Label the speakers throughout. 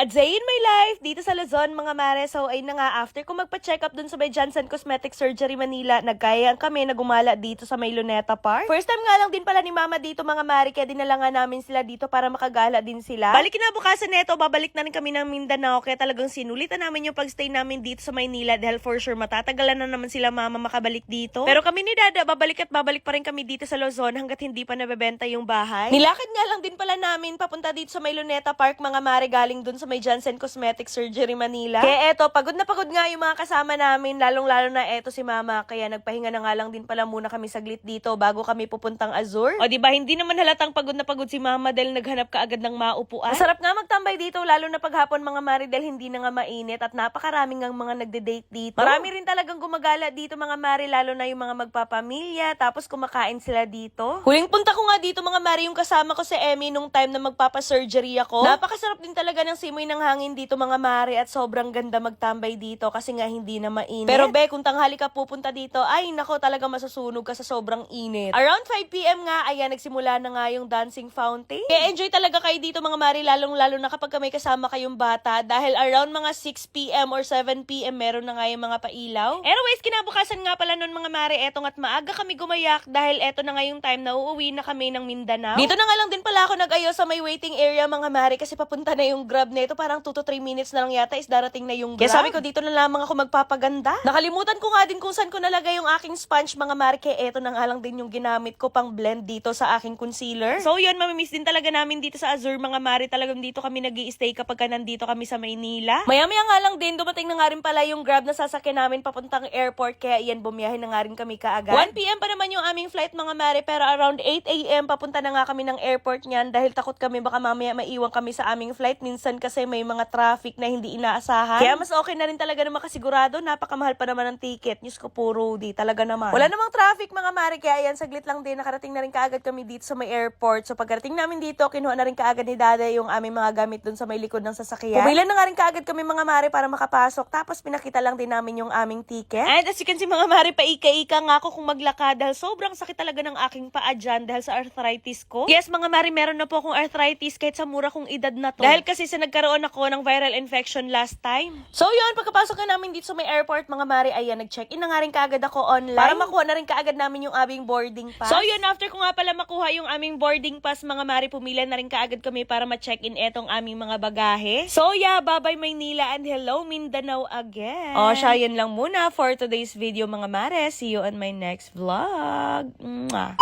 Speaker 1: At day in my life, dito sa Luzon, mga mare. So, ay na nga, after ko magpa-check up dun sa may Johnson Cosmetic Surgery Manila, nagkayaan kami na gumala dito sa may Luneta Park. First time nga lang din pala ni mama dito, mga mare, kaya dinala nga namin sila dito para makagala din sila. Balik na bukasan neto, babalik na rin kami ng Mindanao, kaya talagang sinulitan namin yung pagstay namin dito sa Maynila dahil for sure matatagalan na naman sila mama makabalik dito. Pero kami ni Dada, babalik at babalik pa rin kami dito sa Luzon hanggat hindi pa nabebenta yung bahay. Nilakad nga lang din pala namin papunta dito sa may Luneta Park, mga mare, galing dun sa may Johnson Cosmetic Surgery Manila. Kaya eto, pagod na pagod nga yung mga kasama namin, lalong-lalo na eto si mama, kaya nagpahinga na nga lang din pala muna kami saglit dito bago kami pupuntang Azur. O diba, hindi naman halatang pagod na pagod si mama dahil naghanap ka agad ng maupuan. Masarap nga magtambay dito, lalo na paghapon, mga mare, dahil hindi na nga mainit at napakaraming nga mga nagde-date dito. Marami rin talagang gumagala dito, mga mare, lalo na yung mga magpapamilya, tapos kumakain sila dito. Huling punta ko nga dito, mga mare, yung kasama ko si Emmy nung time na magpapasurgery ako. Napakasarap din talaga ng simoy ng hangin dito, mga mare, at sobrang ganda magtambay dito kasi nga hindi na mainit. Pero be, kung tanghali ka pupunta dito, ay nako, talaga masusunog ka sa sobrang init. Around 5 PM nga, ayan, nagsimula na nga yung dancing fountain. Kaya enjoy talaga kayo dito, mga mare, lalong-lalo na kapag may kasama kayong bata dahil around mga 6 PM or 7 PM meron na nga yung mga pailaw. Anyways, kinabukasan nga pala nun, mga mare, etong at maaga kami gumayak dahil eto na nga yung time na uuwi na kami ng Mindanao. Dito na nga lang din pala ako nag-ayos sa may waiting area, mga mare, kasi papunta na yung Grab na ito. Parang 2 to 3 minutes na lang yata is darating na yung Grab. Kaya sabi ko, dito na lamang ako magpapaganda. Nakalimutan ko nga din kung saan ko nalagay yung aking sponge, mga mare, kaya eto na nga lang din yung ginamit ko pang blend dito sa aking concealer. So yun, mamimiss din talaga namin dito sa Azur, mga mare. Talagang dito kami nag-i-stay kapag nandito kami sa Maynila. Maya-maya nga lang din, dumating na nga rin pala yung Grab na sasakyan namin papuntang airport, kaya iyan, bumiyahe na nga rin kami kaagad. 1 PM pa naman yung aming flight, mga mare, pero around 8 AM papunta na nga kami ng airport niyan dahil takot kami baka mamaya maiwan kami sa aming flight. Minsan kasi may mga traffic na hindi inaasahan. Kaya mas okay na rin talaga na makasigurado. Napakamahal pa naman ng ticket. Diyos ko po, Rudy, talaga naman. Wala namang traffic, mga mare, kaya ayan, saglit lang din. Nakarating na rin kaagad kami dito sa may airport. So pagkarating namin dito, kinuha na rin kaagad ni Dada yung aming mga gamit dun sa may likod ng sasakyan. Pumila na nga rin kaagad kami, mga mare, para makapasok. Tapos pinakita lang din namin yung aming ticket. And as you can see, mga mare, paika-ika nga ako kung maglakad dahil sobrang sakit talaga ng aking paa dyan dahil sa arthritis ko. Yes, mga mare, meron na po akong arthritis kahit sa mura kong edad na to. Dahil kasi sa nagkaroon ako ng viral infection last time. So yun, pagkapasok na namin dito sa may airport, mga mare, ayan, nag-check-in na nga rin kaagad ako online para makuha na rin kaagad namin yung aming boarding pass. So yun, after ko nga pala makuha yung aming boarding pass, mga mare, pumila na rin kaagad kami para ma-check-in etong aming mga bagahe. So yeah, bye-bye Maynila and hello Mindanao again. O siya, yun lang muna for today's video, mga mare. See you on my next vlog. Mwah.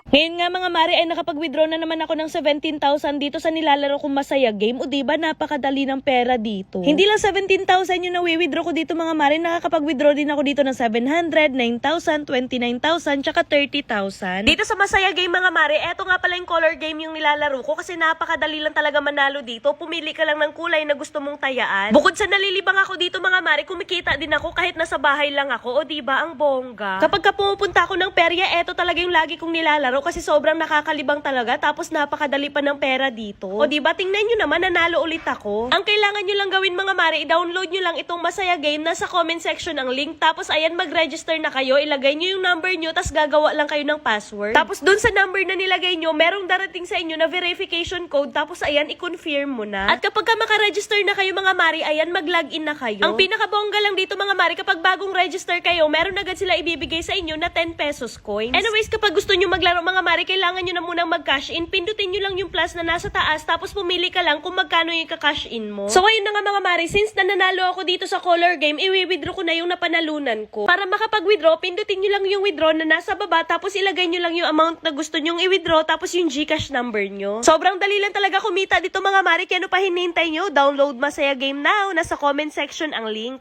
Speaker 1: Ngayon nga, mga mare, ay nakapag-withdraw na naman ako ng 17,000 dito sa nilalaro kong Masaya Game. O diba, napakadali ng pera dito. Hindi lang 17,000 yung nawi-withdraw ko dito, mga mare. Nakakapag-withdraw din ako dito ng 700, 9,000, 29,000, tsaka 30,000. Dito sa Masaya Game, mga mare, eto nga pala yung color game yung nilalaro ko kasi napakadali lang talaga manalo dito. Pumili ka lang ng kulay na gusto mong tayaan. Bukod sa nalilibang ako dito, mga mare, kumikita din ako kahit nasa bahay lang ako. O diba, ang bongga. Kapag ka pumupunta ako ng perya, eto talaga yung lagi kong nilalaro kasi sobrang nakakalibang talaga, tapos napakadali pa ng pera dito. O diba, tingnan nyo naman, nanalo ulit ako. Ang kailangan nyo lang gawin, mga mare, i-download nyo lang itong Masaya Game. Nasa comment section ang link, tapos ayan, mag-register na kayo, ilagay nyo yung number nyo, tapos gagawa lang kayo ng password. Tapos dun sa number na nilagay nyo, merong darating sa inyo na verification code, tapos ayan, i-confirm mo na. At kapag ka makaregister na kayo, mga mare, ayan, mag-login na kayo. Ang pinakabongga lang dito, mga mare, kapag bagong register kayo, meron agad sila ibibigay sa inyo na 10 pesos coins. Anyways, kapag gusto nyo maglaro, mga mare, kailangan nyo na munang mag-cash in. Pindutin nyo lang yung plus na nasa taas, tapos pumili ka lang kung magkano yung ka-cash in mo. So, ayun na nga, mga mare, since nananalo ako dito sa color game, i-withdraw ko na yung napanalunan ko. Para makapag-withdraw, pindutin nyo lang yung withdraw na nasa baba, tapos ilagay nyo lang yung amount na gusto nyong i-withdraw, tapos yung GCash number nyo. Sobrang dali lang talaga kumita dito, mga mare, kaya ano pa hinihintay nyo? Download Masaya Game now. Nasa comment section ang link.